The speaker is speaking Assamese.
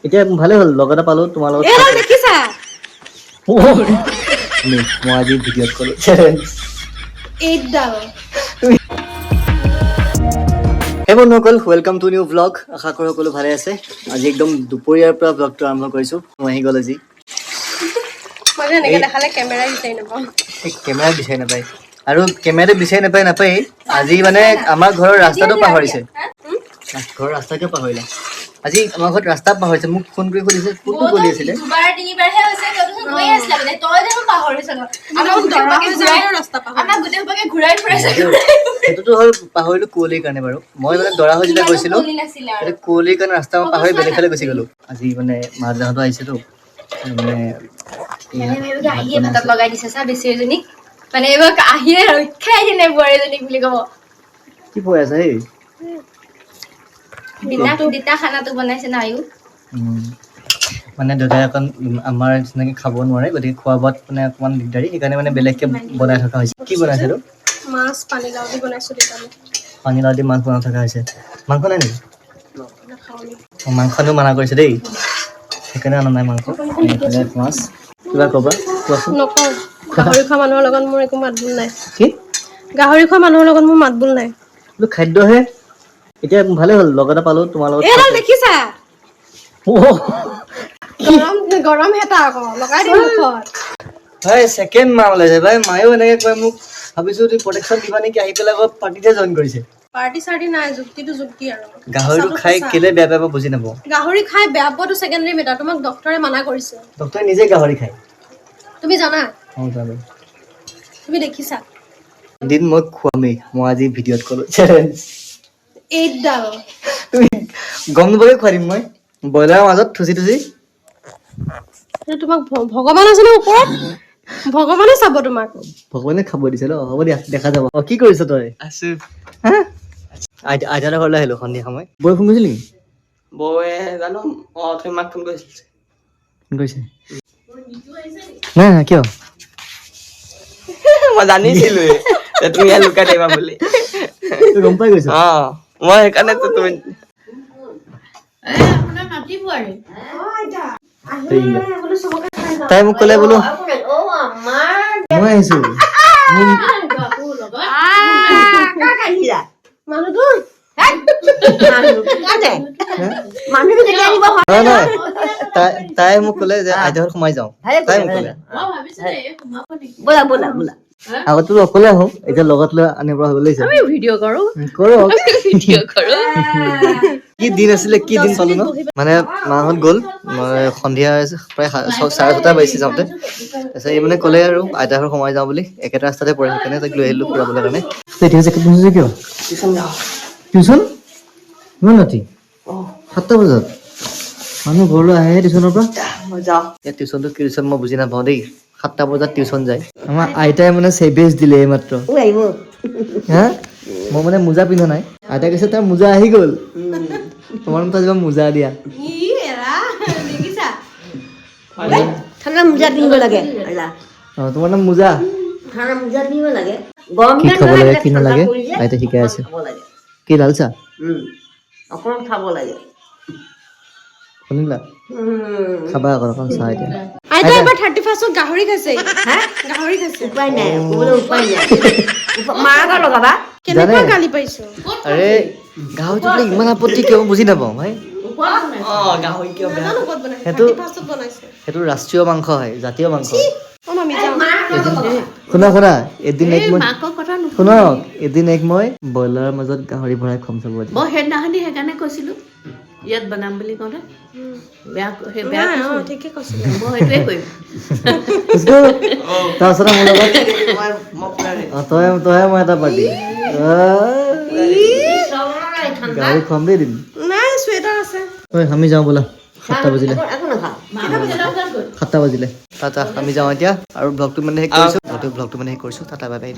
এতিয়া ভালে হ'ল লগ এটা পালো তোমাৰ লগত এৰা দেখিছা মই আজি ভিডিঅ'ত কলো চেলেঞ্জ এইডাল হে বন্ধুসকল ৱেলকাম টু নিউ ব্লগ আশা কৰোঁ সকলো ভালে আছে আজি একদম দুপৰীয়াৰ পৰা ব্লগটো আৰম্ভ কৰিছোঁ মই আহি গ'ল আজি মানে এনেকৈ দেখালে কেমেৰা বিচাৰি নাপাওঁ কেমেৰা বিচাৰি নাপায় আৰু কেমেৰাটো বিচাৰি নাপায় আজি মানে আমাৰ ঘৰৰ ৰাস্তাটো পাহৰিছে ঘৰৰ ৰাস্তাকে পাহৰিলা আজি আমাৰ ঘৰত ৰাস্তা পাহৰিছে মোক ফোন কৰি সুধিছে কোনটো গলি আছিলে দুবাৰ তিনিবাৰহে হৈছে তইতো গৈ আছিলা মানে তই দেখোন পাহৰিছ ন আমাক গোটেইসোপাকে ঘূৰাই ফুৰাইছে সেইটোতো হ'ল পাহৰিলো কুঁৱলীৰ কাৰণে বাৰু মই মানে দৰা হৈ যেতিয়া গৈছিলোঁ সেইটো কুঁৱলীৰ কাৰণে ৰাস্তা মই পাহৰি বেলেগ ফালে গুচি গ'লোঁ আজি মানে মা দেউতাহঁতো আহিছেতো মানে আহিয়ে ভাতত লগাই দিছে চা বেছি এজনীক মানে এইবাৰ আহিয়ে ৰক্ষাই দিলে বোৱাৰীজনীক বুলি ক'ব কি কৈ আছা এই দিতা খানাটো বনাইছে না আয়ু মানে দেউতাই অকণ আমাৰ নিচিনাকৈ খাব নোৱাৰে গতিকে খোৱা বোৱাত মানে অকণমান দিগদাৰী সেইকাৰণে মানে বেলেগকৈ বনাই থকা হৈছে কি বনাইছে এইটো মাছ পানীলাও দি বনাইছো দেউতালে পানীলাও দি মাছ বনাই থকা হৈছে মাংস নাই নেকি নাখাওঁ মাংস আনিও মানা কৰিছে দেই সেইকাৰণে অনা নাই মাংস এইফালে মাছ কিবা ক'বা কোৱাচোন নকওঁ গাহৰি খোৱা মানুহৰ লগত মোৰ একো মাত বোল নাই কি গাহৰি খোৱা মানুহৰ লগত মোৰ মাত বোল নাই এইটো খাদ্যহে এতিয়া ভালে হ'ল লগ এটা পালো তোমাৰ লগত এডাল দেখিছা গৰম হেতা আকৌ লগাই দিম মুখত ভাই ছেকেণ্ড মা ওলাইছে ভাই মায়েও এনেকৈ কয় মোক ভাবিছোঁ তুমি প্ৰটেকশ্যন দিবা নেকি আহি পেলাই আকৌ পাৰ্টিতে জইন কৰিছে পাৰ্টি চাৰ্টি নাই যুক্তিটো যুক্তি আৰু গাহৰিটো খাই কেলে বেয়া পাব বুজি নাপাওঁ গাহৰি খাই বেয়া পোৱাটো ছেকেণ্ডাৰী মেটাৰ তোমাক ডক্টৰে মানা কৰিছে ডক্টৰে নিজে গাহৰি খায় তুমি জানা অঁ জানো তুমি দেখিছা এদিন মই খুৱামেই মই আজি ভিডিঅ'ত ক'লো চেলেঞ্জ এইডাল তুমি গম নোপোৱাকৈ খুৱাই দিম মই ব্ৰইলাৰৰ মাজত থুচি তোমাক ভগৱান আছে ন ওপৰত ভগৱানে চাব তোমাক ভগৱানে খাব দিছে ন হ'ব দিয়া দেখা যাব কি কৰিছ তই আছো হা আইতাহঁতৰ ঘৰলৈ আহিলোঁ সন্ধিয়া সময় বৈ ফোন কৰিছিল নেকি বৌয়ে জানো তুমি মাক ফোন কৰিছিল ফোন কৰিছে নাই নাই কিয় মই জানিছিলোৱে যে তুমি ইয়াত লুকাই থাকিবা বুলি তই গম পাই গৈছ অ মই সেইকাৰণেতো তুমি তাই মোক ক'লে বোলো মই আহিছো মানুহটো তাই মোক ক'লে যে আইতাহঁত সোমাই যাওঁ তাই মোক ক'লে আগতো অকলে আহো এতিয়া লগত লৈ আনিব পৰা হৈ গৈছে ভিডিঅ' কৰো কৰক ভিডিঅ' কৰো কি দিন আছিলে কি দিন পালো ন মানে মাহঁত গ'ল মই সন্ধিয়া প্ৰায় 6:30 বাজিছে যাওঁতে তাৰপিছত এই মানে ক'লে আৰু আইতাহঁত সোমাই যাওঁ বুলি একেটা ৰাস্তাতে পৰে সেইকাৰণে তাক লৈ আহিলোঁ ফুৰাবলৈ কাৰণে এতিয়া জেকেট পিন্ধিছে কিয় টিউচন যাওঁ টিউচন ইমান ৰাতি 7টা বজাত মানুহ ঘৰলৈ আহে টিউচনৰ পৰা মই যাওঁ এই টিউচনটো কি টিউচন মই বুজি নাপাওঁ দেই 7টা বজাত টিউচন যায় আমাৰ আইতাই মানে চেভেজ দিলে এইমাত্ৰ হা মই মানে মোজা পিন্ধা নাই আইতাই কৈছে তাৰ মোজা আহি গ'ল তোমাৰ মতে আজিবা মোজা দিয়া ঠাণ্ডা মোজা পিন্ধিব লাগে অঁ তোমাৰ নাম মোজা ঠাণ্ডা মোজা পিন্ধিব লাগে গৰম কি দিনত খাব লাগে নহয়, কি ঠাণ্ডা নালাগে পৰি যায়, আইতাই শিকাই আছে খাব লাগে কি লাল চাহ অকণমান খাব লাগে শুনিলা খাবা আকৌ অকণ চাহ এতিয়া আইতা এবাৰ 31st গাহৰি খাইছে হা গাহৰি খাইছে উপায় নাই ক'বলৈ উপায় নাই মাৰ আগত লগাবা কেনেকুৱা জানে? গালি পাইছো আৰে গাহৰিটো বোলে ইমান আপত্তি কিয় বুজি নাপাওঁ ভাই অ গাহৰি কিয় বেয়া নাজানো ক'ত বনাইছে সেইটো 31st বনাইছে সেইটো ৰাষ্ট্ৰীয় মাংস হয় জাতীয় মাংস অ মামি যাওঁ শুনা এদিন এক মই শুনক এদিন এক মই ব্ৰইলাৰৰ মাজত গাহৰি ভৰাই খুৱাম চাব মই সেইদিনাখনি সেইকাৰণে কৈছিলো ইয়াত বনাম বুলি কওঁতে বেয়া বেয়া নাই, কৈছো। ঠিকে কৈছে মই সেইটোৱে কৰিম তাৰপিছতে মোৰ লগত মই পুৰাৰে তই মই এটা পাৰ্টি গাহৰি খুৱাম দেই এদিন নাই চুৱেটাৰ আছে ঐ আমি যাওঁ ব'লা 7টা বাজিলে একো নাখাওঁ 7টা বাজিলে টাটা আমি যাওঁ এতিয়া আৰু ব্লগটো মানে শেষ কৰিছোঁ টাটা বাই বাই